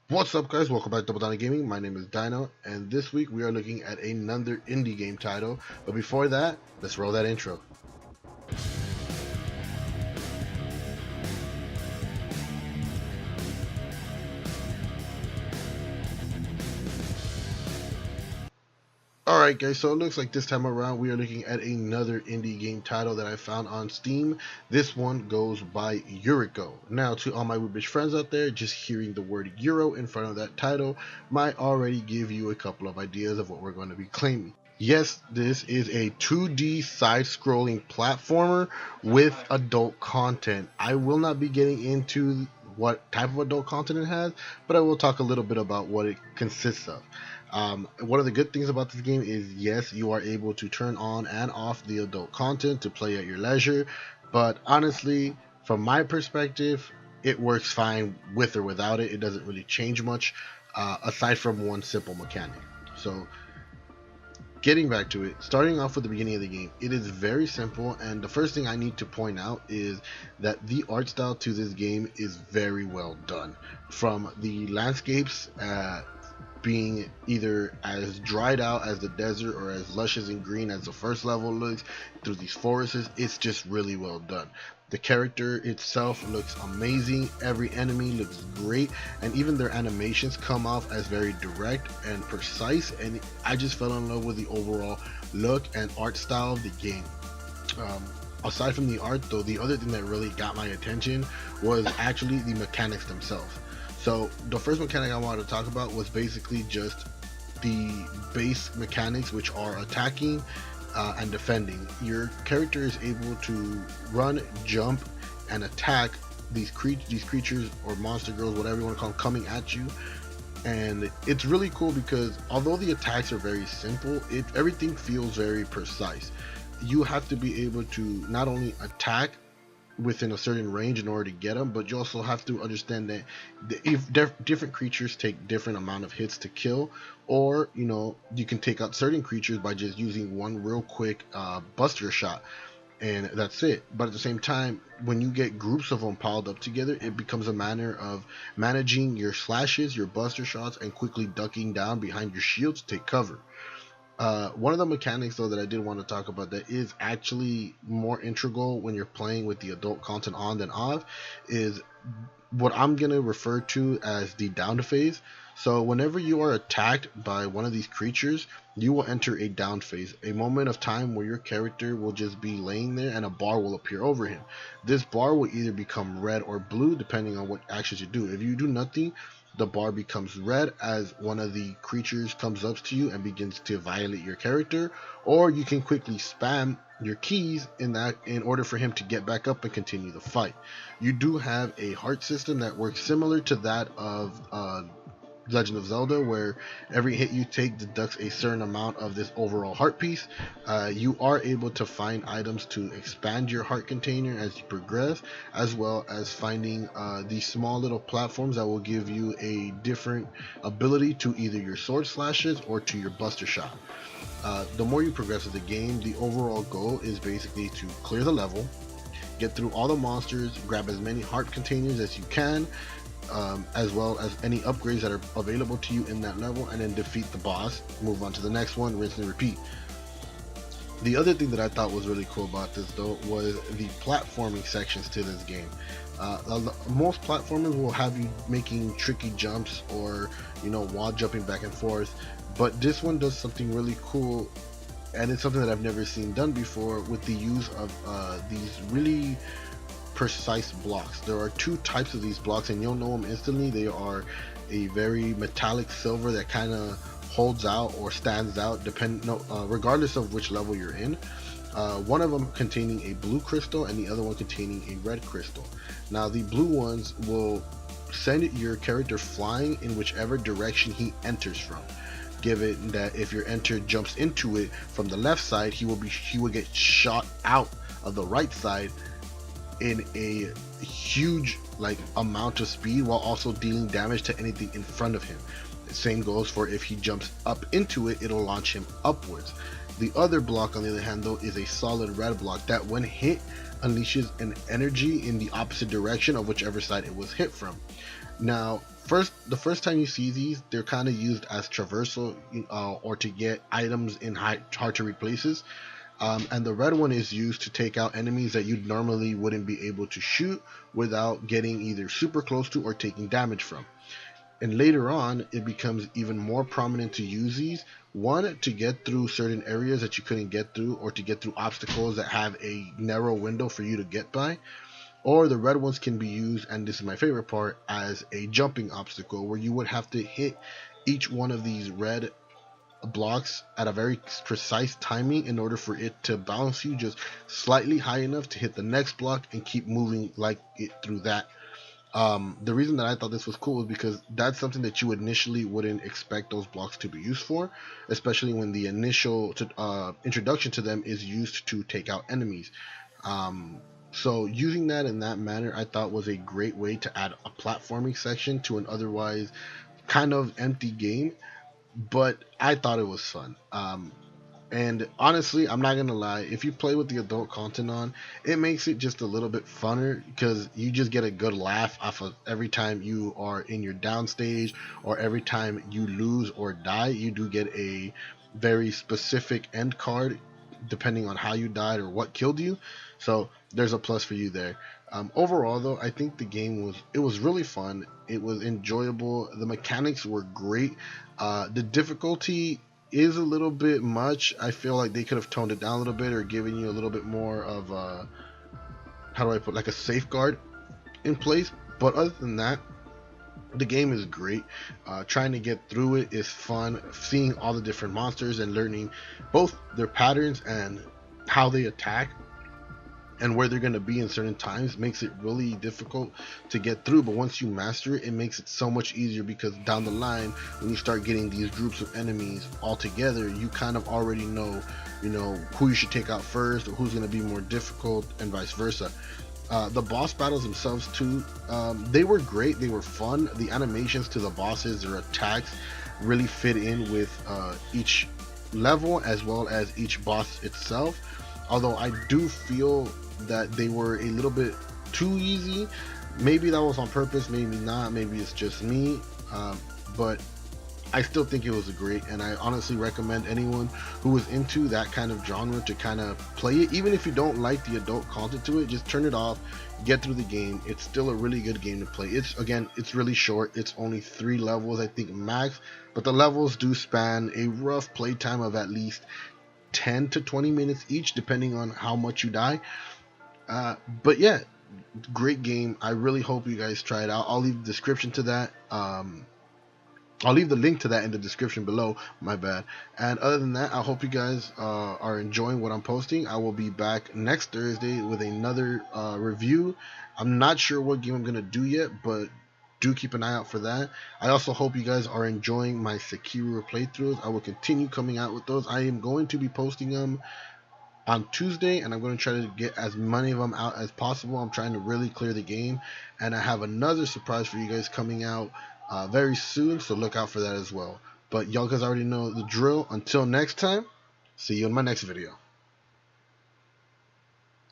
What's up, guys? Welcome back to Double Down Gaming. My name is Dino, and this week we are looking at another indie game title. But before that, let's roll that intro. Alright, guys, so it looks like this time around we are looking at another indie game title that I found on Steam. This one goes by Eroico. Now, to all my Woobish friends out there, just hearing the word Euro in front of that title might already give you a couple of ideas of what we're going to be claiming. Yes, this is a 2D side-scrolling platformer with adult content. I will not be getting into what type of adult content it has, but I will talk a little bit about what it consists of. One of the good things about this game is, yes, you are able to turn on and off the adult content to play at your leisure, but honestly, from my perspective, it works fine with or without it. It doesn't really change much, aside from one simple mechanic. So, getting back to it, starting off with the beginning of the game, it is very simple, and the first thing I need to point out is that the art style to this game is very well done. From the landscapes, being either as dried out as the desert or as luscious and green as the first level looks through these forests, it's just really well done. The character itself looks amazing, every enemy looks great, and even their animations come off as very direct and precise, and I just fell in love with the overall look and art style of the game. Aside from the art though, the other thing that really got my attention was actually the mechanics themselves. So the first mechanic I wanted to talk about was basically just the base mechanics, which are attacking and defending. Your character is able to run, jump, and attack these creatures or monster girls, whatever you want to call them, coming at you. And it's really cool because although the attacks are very simple, everything feels very precise. You have to be able to not only attack within a certain range in order to get them, but you also have to understand that if different creatures take different amount of hits to kill, or you can take out certain creatures by just using one real quick buster shot, and that's it. But at the same time, when you get groups of them piled up together, it becomes a matter of managing your slashes, your buster shots, and quickly ducking down behind your shield to take cover. One of the mechanics though that I did want to talk about that is actually more integral when you're playing with the adult content on than off is what I'm going to refer to as the down phase. So whenever you are attacked by one of these creatures, you will enter a down phase, a moment of time where your character will just be laying there and a bar will appear over him. This bar will either become red or blue depending on what actions you do. If you do nothing, the bar becomes red as one of the creatures comes up to you and begins to violate your character, or you can quickly spam your keys in order for him to get back up and continue the fight. You do have a heart system that works similar to that of Legend of Zelda, where every hit you take deducts a certain amount of this overall heart piece. You are able to find items to expand your heart container as you progress, as well as finding these small little platforms that will give you a different ability to either your sword slashes or to your buster shot. The more you progress with the game, the overall goal is basically to clear the level, get through all the monsters, grab as many heart containers as you can, as well as any upgrades that are available to you in that level, and then defeat the boss, move on to the next one, rinse and repeat. The other thing that I thought was really cool about this though was the platforming sections to this game. Most platformers will have you making tricky jumps or wall jumping back and forth, but this one does something really cool, and it's something that I've never seen done before with the use of these really precise blocks. There are two types of these blocks, and you'll know them instantly. They are a very metallic silver that kind of holds out or stands out regardless of which level you're in. One of them containing a blue crystal and the other one containing a red crystal. Now the blue ones will send your character flying in whichever direction he enters from. Given that if your enter jumps into it from the left side, he will get shot out of the right side in a huge amount of speed, while also dealing damage to anything in front of him. The same goes for if he jumps up into it, it'll launch him upwards. The other block, on the other hand though, is a solid red block that when hit unleashes an energy in the opposite direction of whichever side it was hit from. Now the first time you see these, they're kind of used as traversal, or to get items in hard to read places. And the red one is used to take out enemies that you normally wouldn't be able to shoot without getting either super close to or taking damage from. And later on, it becomes even more prominent to use these. One, to get through certain areas that you couldn't get through, or to get through obstacles that have a narrow window for you to get by. Or the red ones can be used, and this is my favorite part, as a jumping obstacle where you would have to hit each one of these red blocks at a very precise timing in order for it to bounce you just slightly high enough to hit the next block and keep moving like it through that. The reason that I thought this was cool is because that's something that you initially wouldn't expect those blocks to be used for, especially when the initial introduction to them is used to take out enemies. So using that in that manner, I thought was a great way to add a platforming section to an otherwise kind of empty game, but I thought it was fun. And honestly, I'm not gonna lie, if you play with the adult content on, it makes it just a little bit funner because you just get a good laugh off of every time you are in your down stage, or every time you lose or die. You do get a very specific end card depending on how you died or what killed you. So there's a plus for you there. Overall, though, I think the game was really fun. It was enjoyable. The mechanics were great. The difficulty is a little bit much. I feel like they could have toned it down a little bit, or given you a little bit more of how do I put, like, a safeguard in place. But other than that, the game is great. Trying to get through it is fun. Seeing all the different monsters and learning both their patterns and how they attack and where they're going to be in certain times makes it really difficult to get through. But once you master it, it makes it so much easier, because down the line, when you start getting these groups of enemies all together, you kind of already know who you should take out first, or who's going to be more difficult, and vice versa. The boss battles themselves too, they were great. They were fun. The animations to the bosses, their attacks, really fit in with each level as well as each boss itself. Although I do feel that they were a little bit too easy. Maybe that was on purpose, maybe not, maybe it's just me, but I still think it was great, and I honestly recommend anyone who is into that kind of genre to kind of play it. Even if you don't like the adult content to it, just turn it off, get through the game. It's still a really good game to play. It's really short. It's only 3 levels, I think, max, but the levels do span a rough playtime of at least 10 to 20 minutes each, depending on how much you die. But yeah, great game. I really hope you guys try it out. I'll leave the description to that. I'll leave the link to that in the description below. My bad. And other than that, I hope you guys are enjoying what I'm posting. I will be back next Thursday with another review. I'm not sure what game I'm gonna do yet, but do keep an eye out for that. I also hope you guys are enjoying my Sekiro playthroughs. I will continue coming out with those. I am going to be posting them on Tuesday, and I'm going to try to get as many of them out as possible. I'm trying to really clear the game, and I have another surprise for you guys coming out very soon, so look out for that as well. But y'all guys already know the drill. Until next time, see you in my next video.